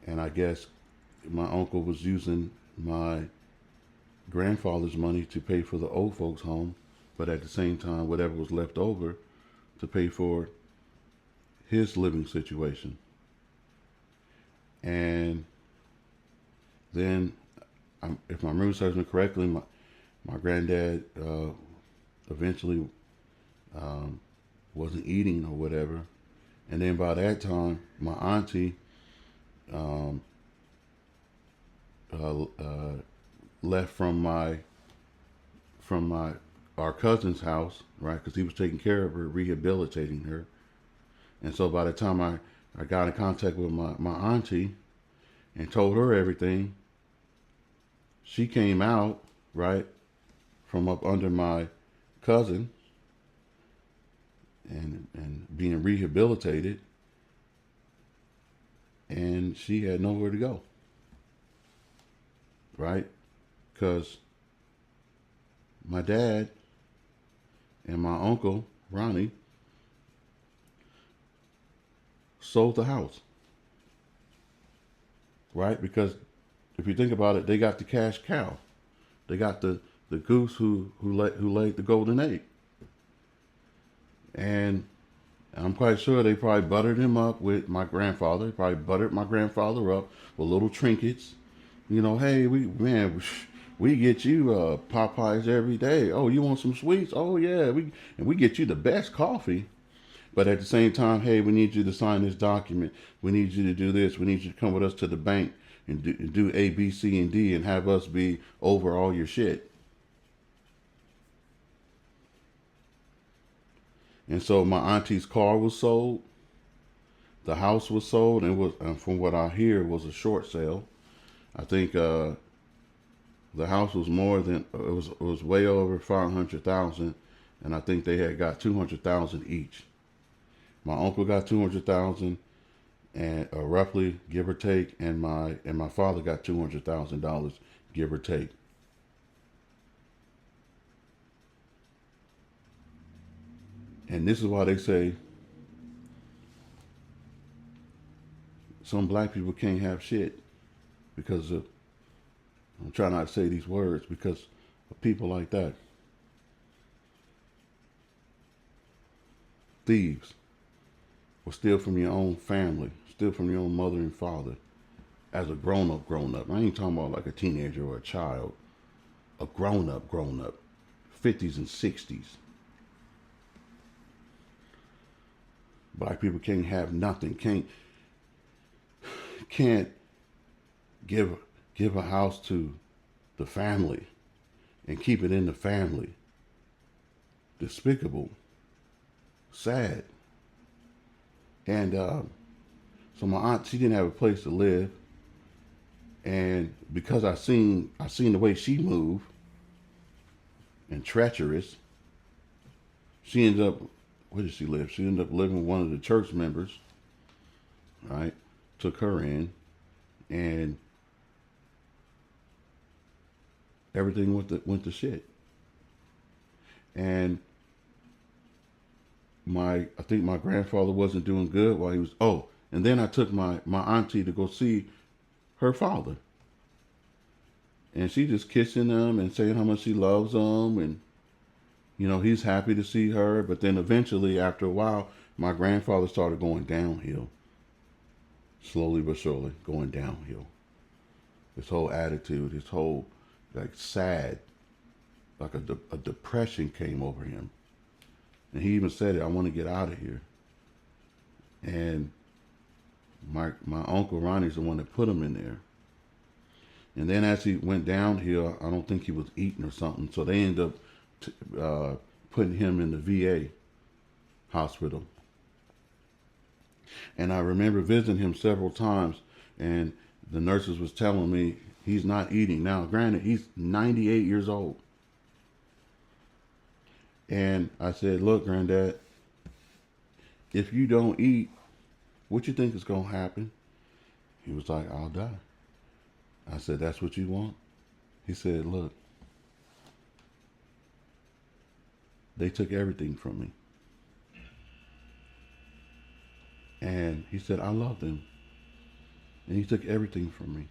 And I guess my uncle was using my grandfather's money to pay for the old folks home, but at the same time, whatever was left over to pay for his living situation. And then, if my memory serves me correctly, my granddad eventually wasn't eating or whatever. And then by that time, my auntie um, left from our cousin's house, right? Because he was taking care of her, rehabilitating her. And so by the time I got in contact with my auntie and told her everything, she came out, right, from up under my cousin and being rehabilitated, and she had nowhere to go, right? Because my dad and my uncle, Ronnie, sold the house, right? Because if you think about it, they got the cash cow. They got the goose who laid the golden egg. And I'm quite sure they probably buttered him up with my grandfather. They probably buttered my grandfather up with little trinkets. You know, hey, we get you Popeyes every day. Oh, you want some sweets? Oh yeah, we get you the best coffee. But at the same time, hey, we need you to sign this document. We need you to do this. We need you to come with us to the bank and do A, B, C, and D and have us be over all your shit. And so my auntie's car was sold. The house was sold, and from what I hear, was a short sale. I think the house was more than it was way over 500,000, and I think they had got 200,000 each. My uncle got 200,000, and roughly give or take, and my father got $200,000 give or take. And this is why they say some black people can't have shit because of, I'm trying not to say these words, because of people like that. Thieves will steal from your own family, steal from your own mother and father as a grown up. I ain't talking about like a teenager or a child. A grown up, 50s and 60s. Black people can't have nothing. Can't give a house to the family and keep it in the family. Despicable. Sad. And so my aunt, she didn't have a place to live, and because I seen the way she moved and treacherous, she ended up, where did she live? She ended up living with one of the church members, right? Took her in, and everything went to shit. And I think my grandfather wasn't doing good while he was, and then I took my auntie to go see her father. And she just kissing him and saying how much she loves him, and he's happy to see her. But then eventually, after a while, my grandfather started going downhill. Slowly but surely, going downhill. His whole attitude, his whole, like, sad, like a depression came over him. And he even said it, I want to get out of here. And My uncle Ronnie's the one that put him in there. And then as he went downhill, I don't think he was eating or something, so they ended up putting him in the VA hospital. And I remember visiting him several times, and the nurses was telling me he's not eating. Now, granted, he's 98 years old. And I said, look, Granddad, if you don't eat, what you think is going to happen? He was like, I'll die. I said, that's what you want? He said, look, they took everything from me. And he said, I love them. And he took everything from me.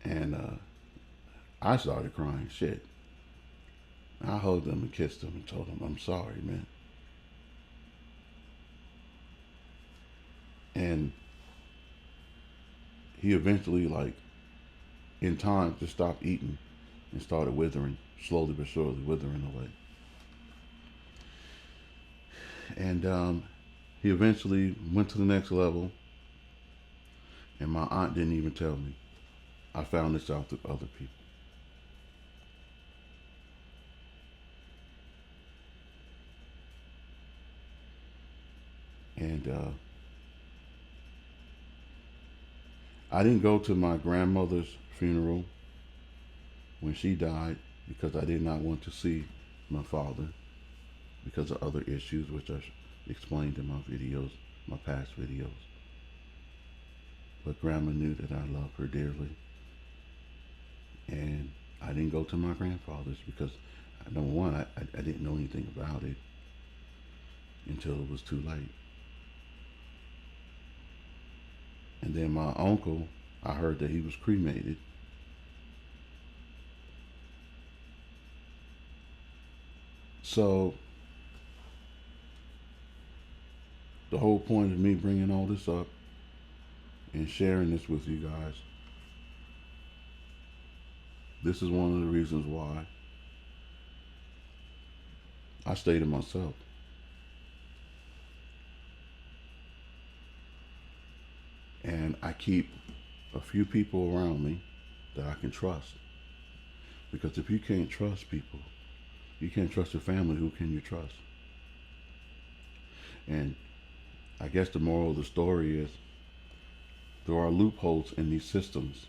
And I started crying. Shit. I hugged him and kissed him and told him, I'm sorry, man. And he eventually, like, in time, just stopped eating and started withering, slowly but surely withering away. And he eventually went to the next level, and my aunt didn't even tell me. I found this out through other people. And I didn't go to my grandmother's funeral when she died because I did not want to see my father because of other issues, which I explained in my videos, my past videos. But Grandma knew that I loved her dearly. And I didn't go to my grandfather's because, number one, I didn't know anything about it until it was too late. And then my uncle, I heard that he was cremated. So the whole point of me bringing all this up and sharing this with you guys, this is one of the reasons why I stay to myself. And I keep a few people around me that I can trust. Because if you can't trust people, you can't trust your family, who can you trust? And I guess the moral of the story is there are loopholes in these systems,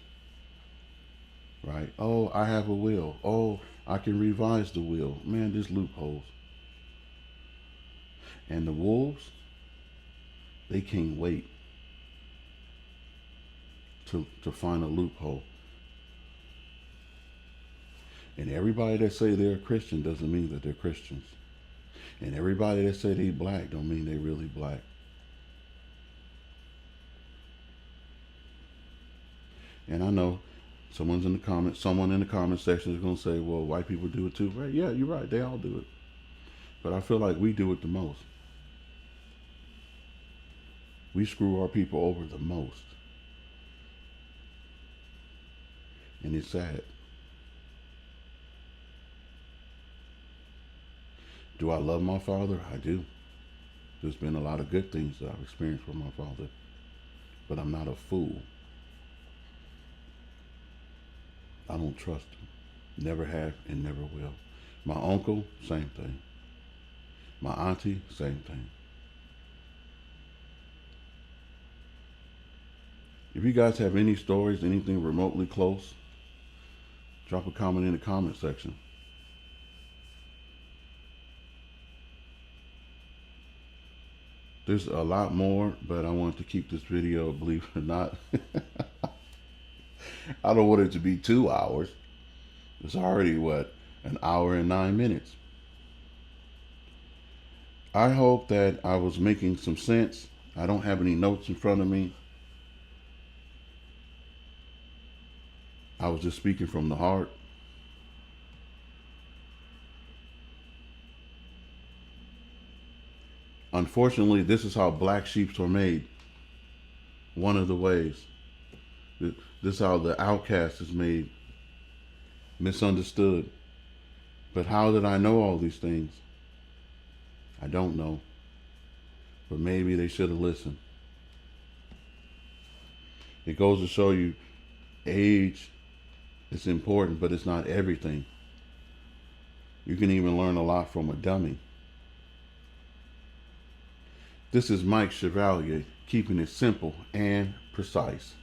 right? Oh, I have a will. Oh, I can revise the will. Man, there's loopholes. And the wolves, they can't wait to find a loophole. And everybody that say they're a Christian doesn't mean that they're Christians. And everybody that say they black don't mean they really black. And I know someone in the comment section is going to say, well, white people do it too. Right? Yeah, you're right. They all do it. But I feel like we do it the most. We screw our people over the most. And it's sad. Do I love my father? I do. There's been a lot of good things that I've experienced with my father. But I'm not a fool. I don't trust him. Never have and never will. My uncle, same thing. My auntie, same thing. If you guys have any stories, anything remotely close, drop a comment in the comment section. There's a lot more, but I want to keep this video, believe it or not. I don't want it to be 2 hours. It's already, what, an hour and 9 minutes. I hope that I was making some sense. I don't have any notes in front of me. I was just speaking from the heart. Unfortunately, this is how black sheep are made. One of the ways. This is how the outcast is made. Misunderstood. But how did I know all these things? I don't know. but maybe they should have listened. It goes to show you age is important, but it's not everything. You can even learn a lot from a dummy. This is Mike Chevalier, keeping it simple and precise.